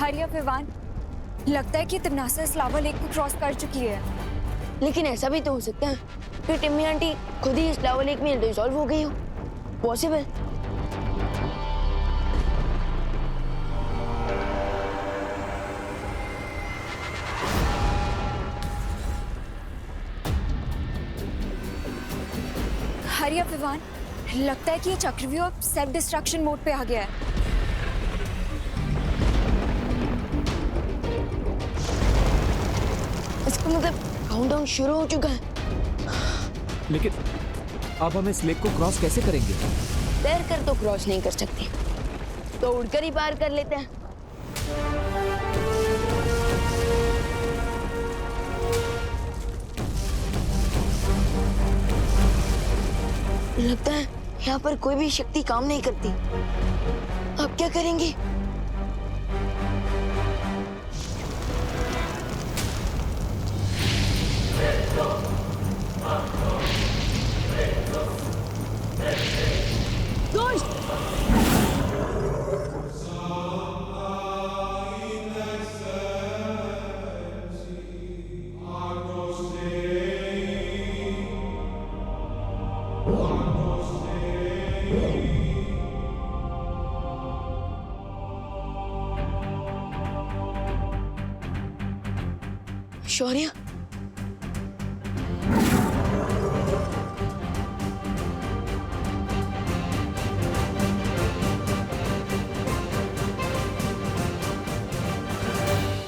हारिया विवान, लगता है कि तिमनासा इस लावा लेक को क्रॉस कर चुकी है। लेकिन ऐसा भी तो हो सकता है कि टिम्मी आंटी खुद ही इस लावा लेक में डिसॉल्व हो गई हो। पॉसिबल। हारिया विवान, लगता है कि ये चक्रव्यूह अब सेल्फ डिस्ट्रक्शन मोड पे आ गया है। इसका मतलब काउंटडाउन शुरू हो चुका है। लेकिन अब हम इस लेक को क्रॉस कैसे करेंगे? तैर कर तो क्रॉस नहीं कर सकते, तो उड़कर ही पार कर लेते हैं। लगता है यहाँ पर कोई भी शक्ति काम नहीं करती। अब क्या करेंगे? दोस्त! शौर्य,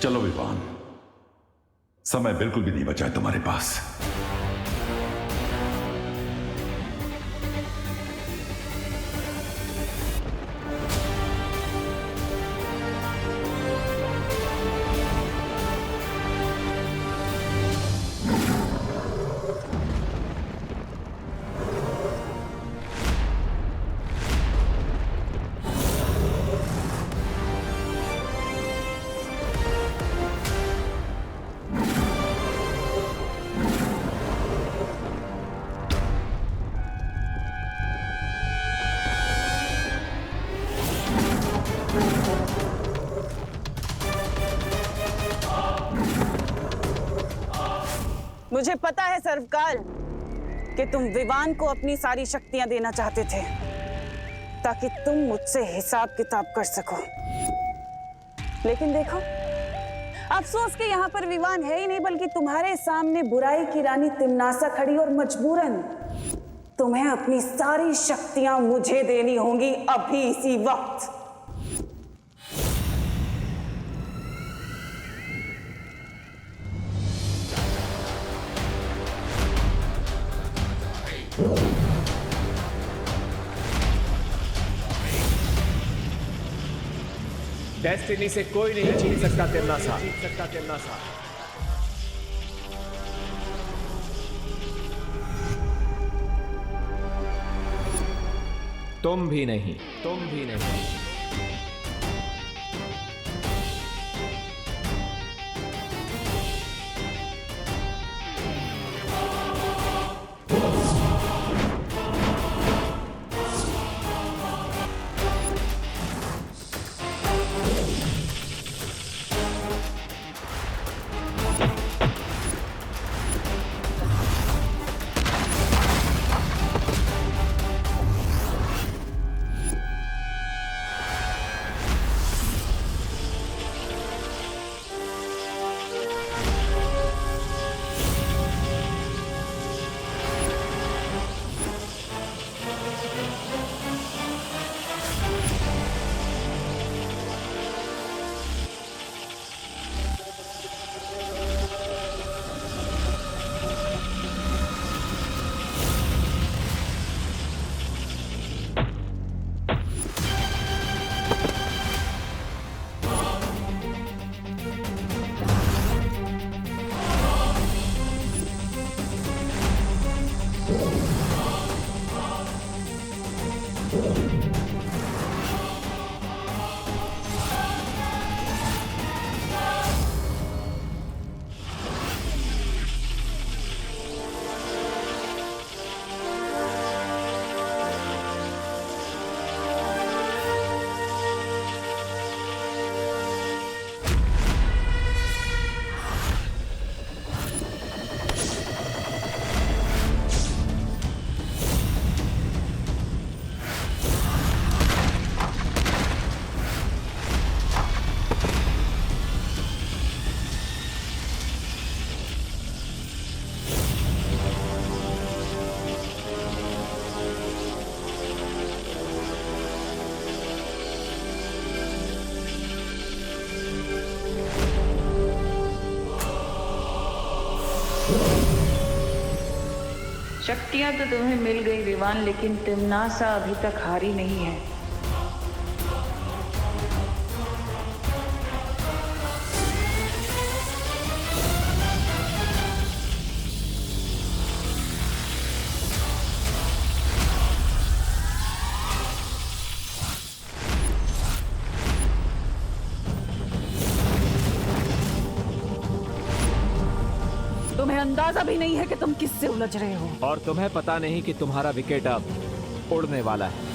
चलो विवान, समय बिल्कुल भी नहीं बचा है तुम्हारे पास। मुझे पता है सर्वकाल कि तुम विवान को अपनी सारी शक्तियां देना चाहते थे ताकि तुम मुझसे हिसाब किताब कर सको। लेकिन देखो, अफसोस कि यहाँ पर विवान है ही नहीं, बल्कि तुम्हारे सामने बुराई की रानी तिमनासा खड़ी और मजबूरन तुम्हें अपनी सारी शक्तियां मुझे देनी होंगी अभी इसी वक्त। डेस्टिनी से कोई नहीं छीन सकता तिमनासा। तुम भी नहीं। शक्तियां तो तुम्हें मिल गई विवान, लेकिन तिम्नासा अभी तक हारी नहीं है। तुम्हें अंदाजा भी नहीं है कि तुम किससे उलझ रहे हो। और तुम्हें पता नहीं कि तुम्हारा विकेट अब उड़ने वाला है।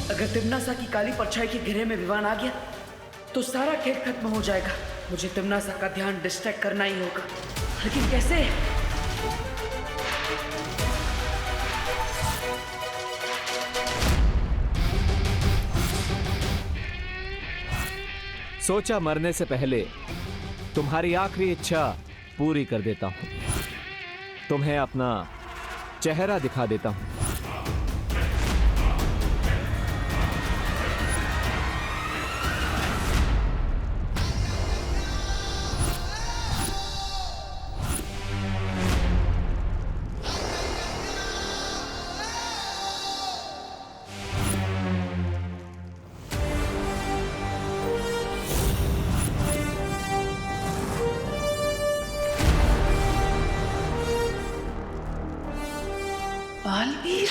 अगर तिम्नासा की काली परछाई के घेरे में विवान आ गया तो सारा खेल खत्म हो जाएगा। मुझे तिम्नासा का ध्यान डिस्ट्रैक्ट करना ही होगा, लेकिन कैसे? सोचा मरने से पहले तुम्हारी आखिरी इच्छा पूरी कर देता हूं। तुम्हें अपना चेहरा दिखा देता हूं। बालवीर,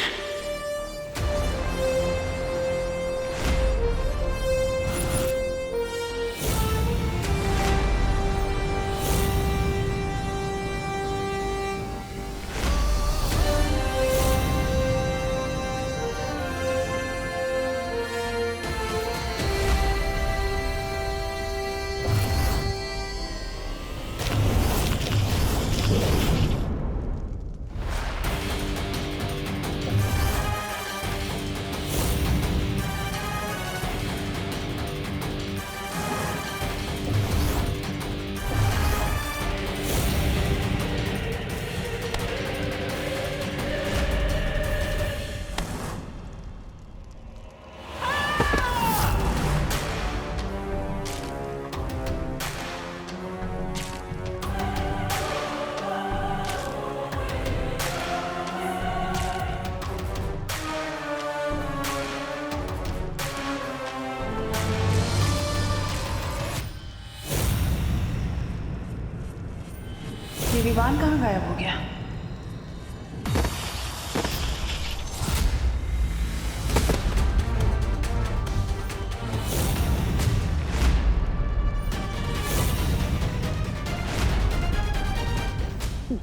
ये विवान कहाँ गायब हो गया?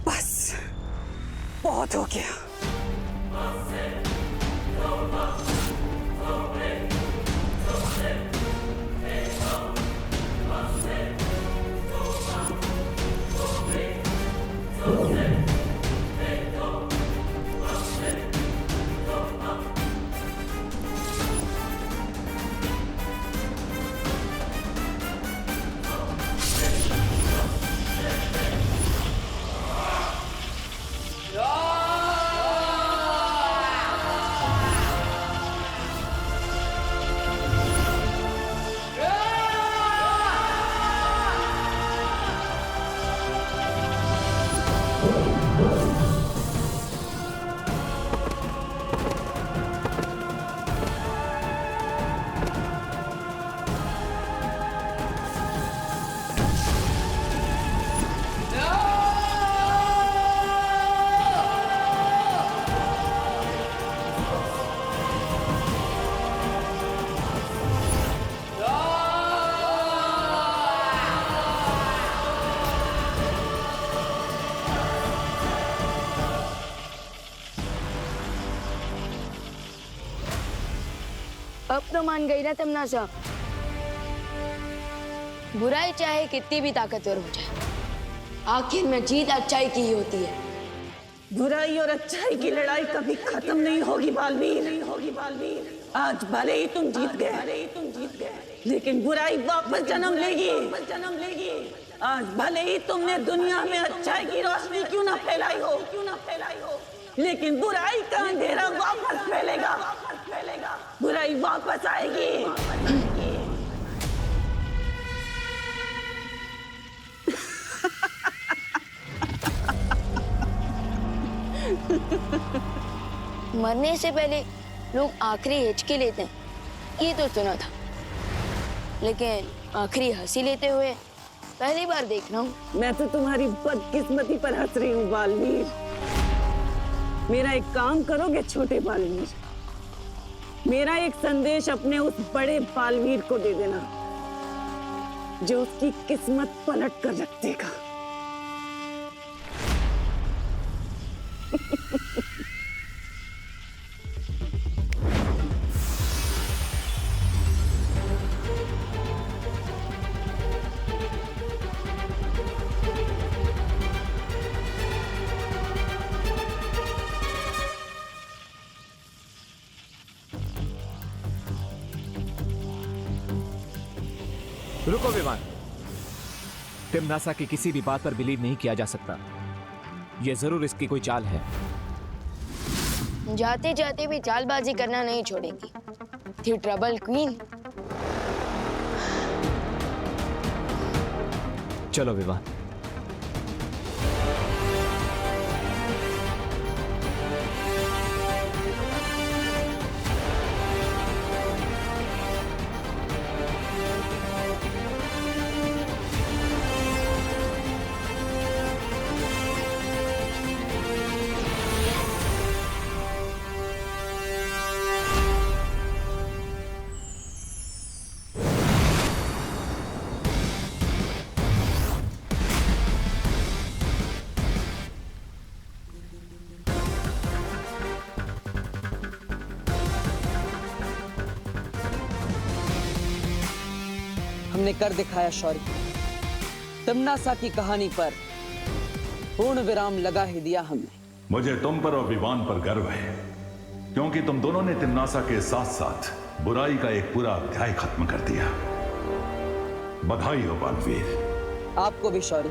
बस बहुत हो गया। अब तो मान गई ना तिम्नासा। बुराई चाहे कितनी भी ताकतवर हो जाए, आखिर में जीत अच्छाई की ही होती है। बुराई और अच्छाई की लड़ाई कभी खत्म नहीं होगी बालवीर। आज भले ही तुम जीत गए, लेकिन बुराई वापस जन्म लेगी। आज भले ही तुमने दुनिया में अच्छाई की रोशनी क्यों ना फैलाई हो, लेकिन बुराई का अंधेरा वापस फैलेगा। बुराई वापस आएगी। मरने से पहले लोग आखिरी हिचकी लेते हैं, ये तो सुना था, लेकिन आखिरी हंसी लेते हुए पहली बार देख रहा हूँ। मैं तो तुम्हारी बदकिस्मती पर हंस रही हूँ बालवीर। मेरा एक काम करोगे छोटे बालवीर? मेरा एक संदेश अपने उस बड़े बालवीर को दे देना जो उसकी किस्मत पलट कर रख देगा। रुको विमान, तिम्नासा की किसी भी बात पर बिलीव नहीं किया जा सकता। यह जरूर इसकी कोई चाल है। जाते जाते भी चालबाजी करना नहीं छोड़ेंगी। थी ट्रबल क्वीन। चलो विमान। हमने कर दिखाया शौर्य। तिम्नासा की कहानी पर पूर्ण विराम लगा ही दिया हमने। मुझे तुम पर और विवान पर गर्व है, क्योंकि तुम दोनों ने तिम्नासा के साथ साथ बुराई का एक पूरा अध्याय खत्म कर दिया। बधाई हो बालवीर। आपको भी शौर्य।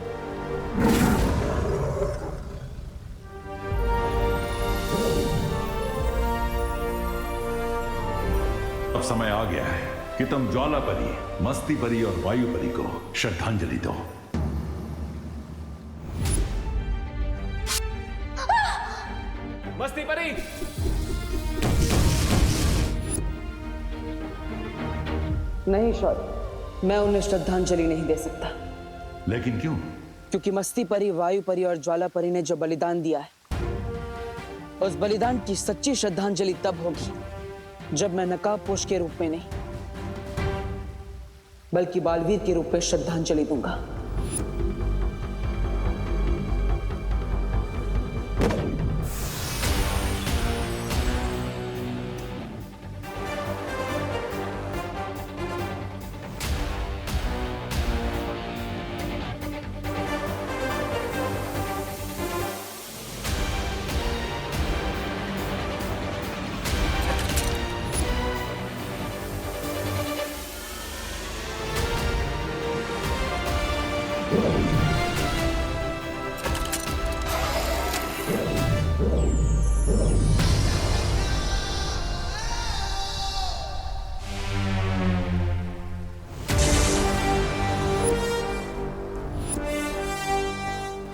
अब समय आ गया है कि तुम ज्वाला परी, मस्ती परी और वायु परी को श्रद्धांजलि दो। मस्ती परी! नहीं शौर्य, मैं उन्हें श्रद्धांजलि नहीं दे सकता। लेकिन क्यों? क्योंकि मस्ती परी, वायु परी और ज्वाला परी ने जो बलिदान दिया है, उस बलिदान की सच्ची श्रद्धांजलि तब होगी जब मैं नकाबपोश के रूप में नहीं, बल्कि बालवीर के रूप में श्रद्धांजलि दूंगा।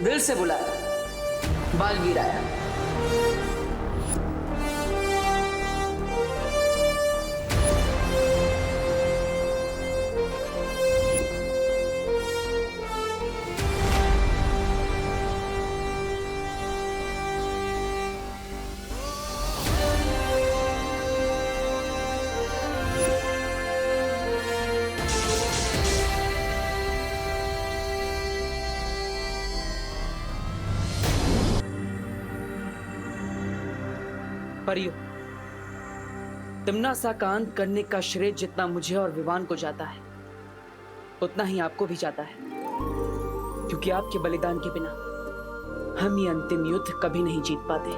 दिल से बुलाया, बालवीर आया। परियो, तिम्नासा का अंत करने का श्रेय जितना मुझे और विवान को जाता है, उतना ही आपको भी जाता है, क्योंकि आपके बलिदान के बिना हम ये अंतिम युद्ध कभी नहीं जीत पाते।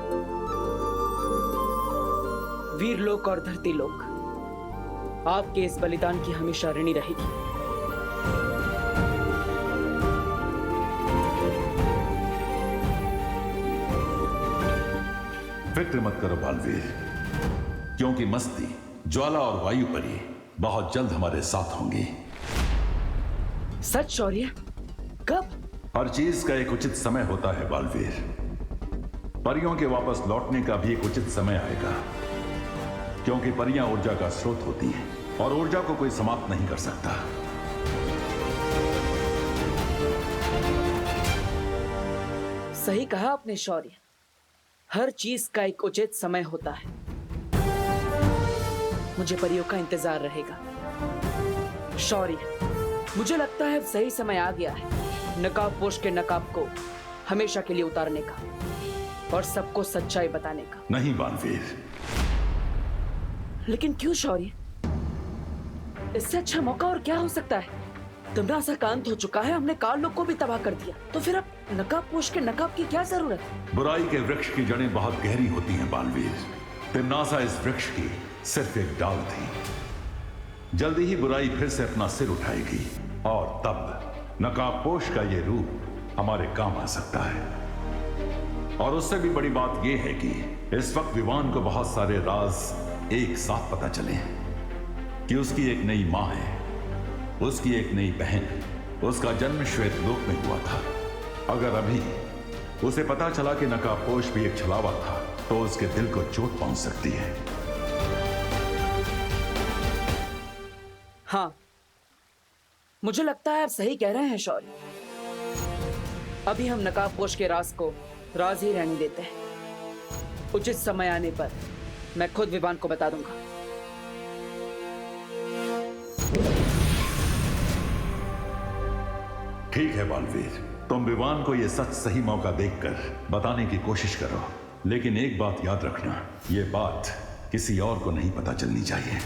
वीर लोक और धरती लोक आपके इस बलिदान की हमेशा ऋणी रहेगी। फिक्र मत करो बालवीर, क्योंकि मस्ती, ज्वाला और वायु परी बहुत जल्द हमारे साथ होंगी। सच शौर्य? कब? हर चीज का एक उचित समय होता है बालवीर। परियों के वापस लौटने का भी एक उचित समय आएगा, क्योंकि परियां ऊर्जा का स्रोत होती हैं और ऊर्जा को कोई समाप्त नहीं कर सकता। सही कहा आपने शौर्य, हर चीज का एक उचित समय होता है। मुझे परियों का इंतजार रहेगा। शौर्य, मुझे लगता है अब सही समय आ गया है नकाबपोश के नकाब को हमेशा के लिए उतारने का और सबको सच्चाई बताने का। नहीं बालवीर। लेकिन क्यों शौर्य? इससे अच्छा मौका और क्या हो सकता है? तिम्नासा का अंत हो चुका है, हमने काल लोक को भी तबाह कर दिया, तो फिर अब नकाबपोश के नकाब की क्या जरूरत है? बुराई के वृक्ष की जड़ें बहुत गहरी होती हैं बालवीर। तिम्नासा इस वृक्ष की सिर्फ एक डाल थी। जल्दी ही बुराई फिर से अपना सिर उठाएगी और तब नकाबपोश का ये रूप हमारे काम आ सकता है। और उससे भी बड़ी बात यह है कि इस वक्त विवान को बहुत सारे राज एक साथ पता चले हैं कि उसकी एक नई मां है, उसकी एक नई बहन, उसका जन्म श्वेत लोक में हुआ था। अगर अभी उसे पता चला कि नकाबपोश भी एक छलावा था, तो उसके दिल को चोट पहुंच सकती है। हाँ, मुझे लगता है आप सही कह रहे हैं शौर्य। अभी हम नकाबपोश के राज को राज ही रहने देते हैं। उचित समय आने पर मैं खुद विवान को बता दूंगा। ठीक है बालवीर, तुम विवान को यह सच सही मौका देखकर बताने की कोशिश करो, लेकिन एक बात याद रखना, यह बात किसी और को नहीं पता चलनी चाहिए।